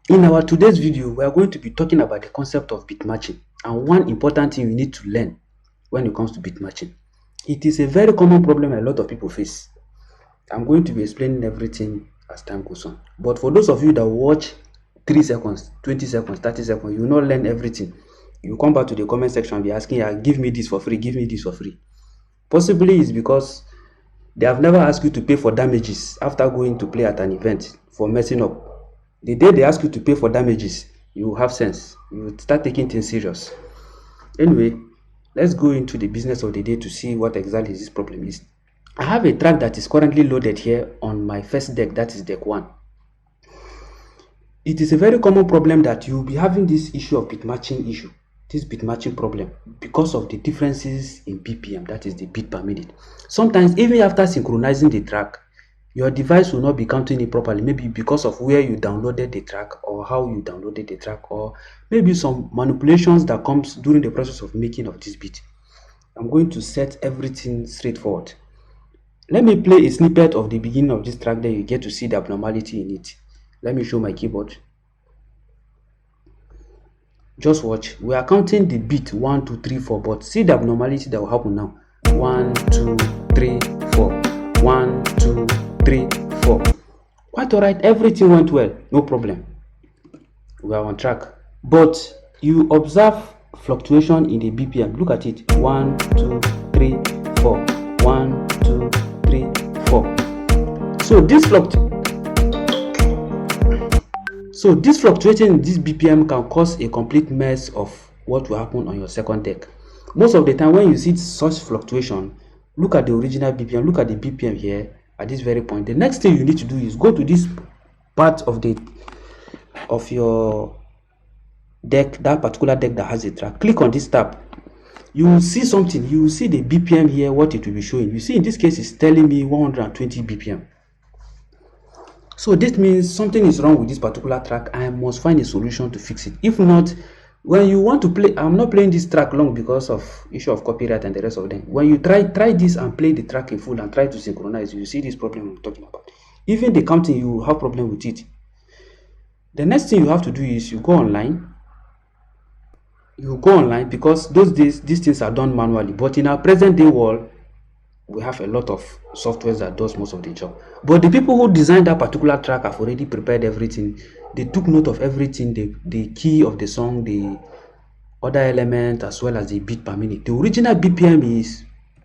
In our today's video, we are going to be talking about the concept of beat matching and one important thing you need to learn when it comes to beat matching. It is a very common problem a lot of people face. I'm going to be explaining everything as time goes on. But for those of you that watch 3 seconds, 20 seconds, 30 seconds, you will not learn everything. You come back to the comment section and be asking, give me this for free, give me this for free. Possibly it's because they have never asked you to pay for damages after going to play at an event for messing up. The day they ask you to pay for damages, you have sense. You will start taking things serious. Anyway, let's go into the business of the day to see what exactly this problem is. I have a track that is currently loaded here on my first deck, that is deck 1. It is a very common problem that you will be having this issue of beat matching issue, this beat matching problem, because of the differences in BPM, that is the beat per minute. Sometimes even after synchronizing the track, your device will not be counting it properly, maybe because of where you downloaded the track or how you downloaded the track, or maybe some manipulations that comes during the process of making of this beat. I'm going to set everything straightforward. Let me play a snippet of the beginning of this track, then you get to see the abnormality in it. Let me show my keyboard. Just watch. We are counting the beat 1, 2, 3, 4, but see the abnormality that will happen now. 1, 2, 3, 4. 1, 2, 3, 4. Quite alright, everything went well, no problem. We are on track. But you observe fluctuation in the BPM. Look at it. 1, 2, 3, 4. 1, 2, 3, 4. So this fluctuating in this BPM can cause a complete mess of what will happen on your second deck. Most of the time when you see such fluctuation, look at the original BPM, look at the BPM here at this very point. The next thing you need to do is go to this part of your deck, that particular deck that has a track. Click on this tab. You will see something. You will see the BPM here, what it will be showing. You see in this case it's telling me 120 BPM. So this means something is wrong with this particular track. I must find a solution to fix it. If not, when you want to play, I'm not playing this track long because of issue of copyright and the rest of them. When you try this and play the track in full and try to synchronize, you see this problem I'm talking about. Even the counting, you have problem with it. The next thing you have to do is you go online. You go online because those days these things are done manually. But in our present day world, we have a lot of softwares that does most of the job. But the people who designed that particular track have already prepared everything. They took note of everything, the key of the song, the other element, as well as the beat per minute. The original BPM is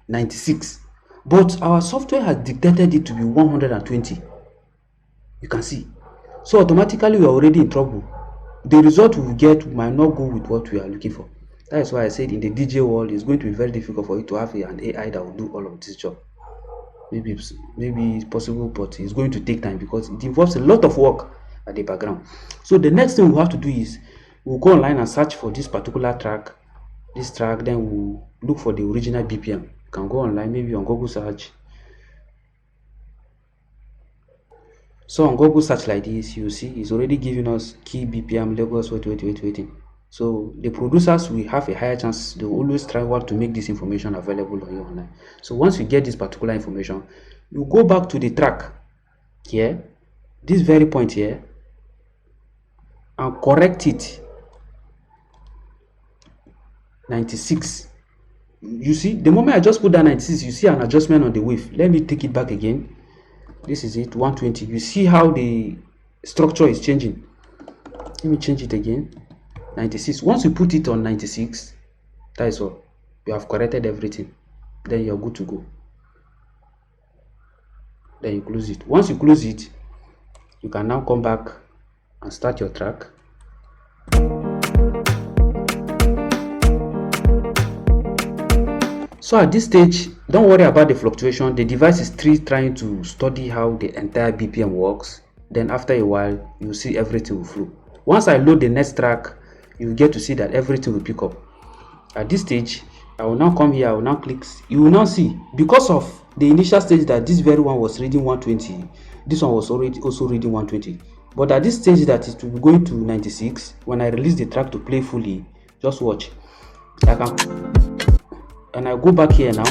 96, but our software has dictated it to be 120. You can see. So automatically we are already in trouble. The result we get might not go with what we are looking for. That is why I said in the DJ world, it's going to be very difficult for you to have an AI that will do all of this job. Maybe it's possible, but it's going to take time because it involves a lot of work at the background. So the next thing we have to do is we'll go online and search for this particular track, then we'll look for the original BPM. You can go online, maybe on Google search. So on Google search like this, you see it's already giving us key BPM Lagos waiting. So the producers will have a higher chance. They will always try to make this information available on you online. So once you get this particular information, you go back to the track here, this very point here, and correct it. 96. You see, the moment I just put that 96, you see an adjustment on the wave. Let me take it back again. This is it, 120. You see how the structure is changing. Let me change it again. 96. Once you put it on 96, that is all. You have corrected everything. Then you're good to go. Then you close it. Once you close it, you can now come back and start your track. So at this stage, don't worry about the fluctuation. The device is still trying to study how the entire BPM works. Then after a while, you'll see everything will flow. Once I load the next track, you will get to see that everything will pick up. At this stage, I will now come here, I will now click. You will now see, because of the initial stage that this very one was reading 120, this one was already also reading 120. But at this stage that it will be going to 96, when I release the track to play fully, just watch. And I go back here now.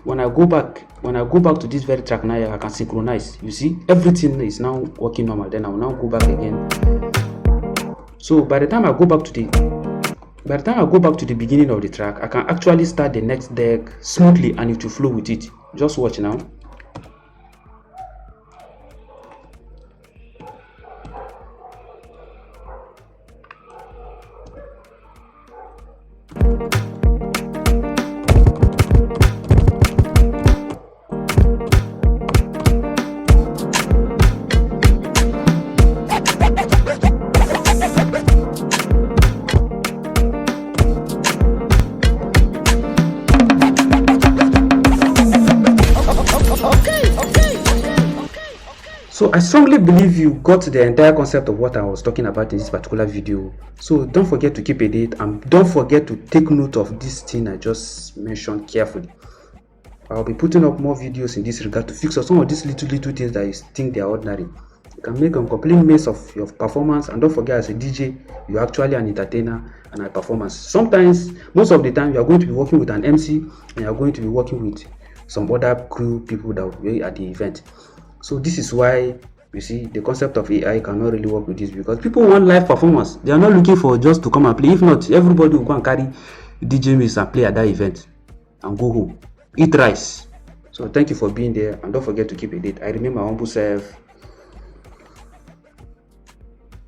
when I go back to this very track now, I can synchronize. You see, everything is now working normal. Then I will now go back again. So by the time I go back to the beginning of the track, I can actually start the next deck smoothly and it will flow with it. Just watch now. So I strongly believe you got the entire concept of what I was talking about in this particular video. So don't forget to keep a date and don't forget to take note of this thing I just mentioned carefully. I'll be putting up more videos in this regard to fix up some of these little things that you think they are ordinary. You can make a complete mess of your performance, and don't forget, as a DJ, you're actually an entertainer and a performance. Sometimes, most of the time, you are going to be working with an MC and you are going to be working with some other crew people that will be at the event. So this is why you see the concept of AI cannot really work with this, because people want live performance. They are not looking for just to come and play. If not, everybody will go and carry DJ mix and play at that event and go home, eat rice. So thank you for being there, and don't forget to keep a date. I remain my humble self,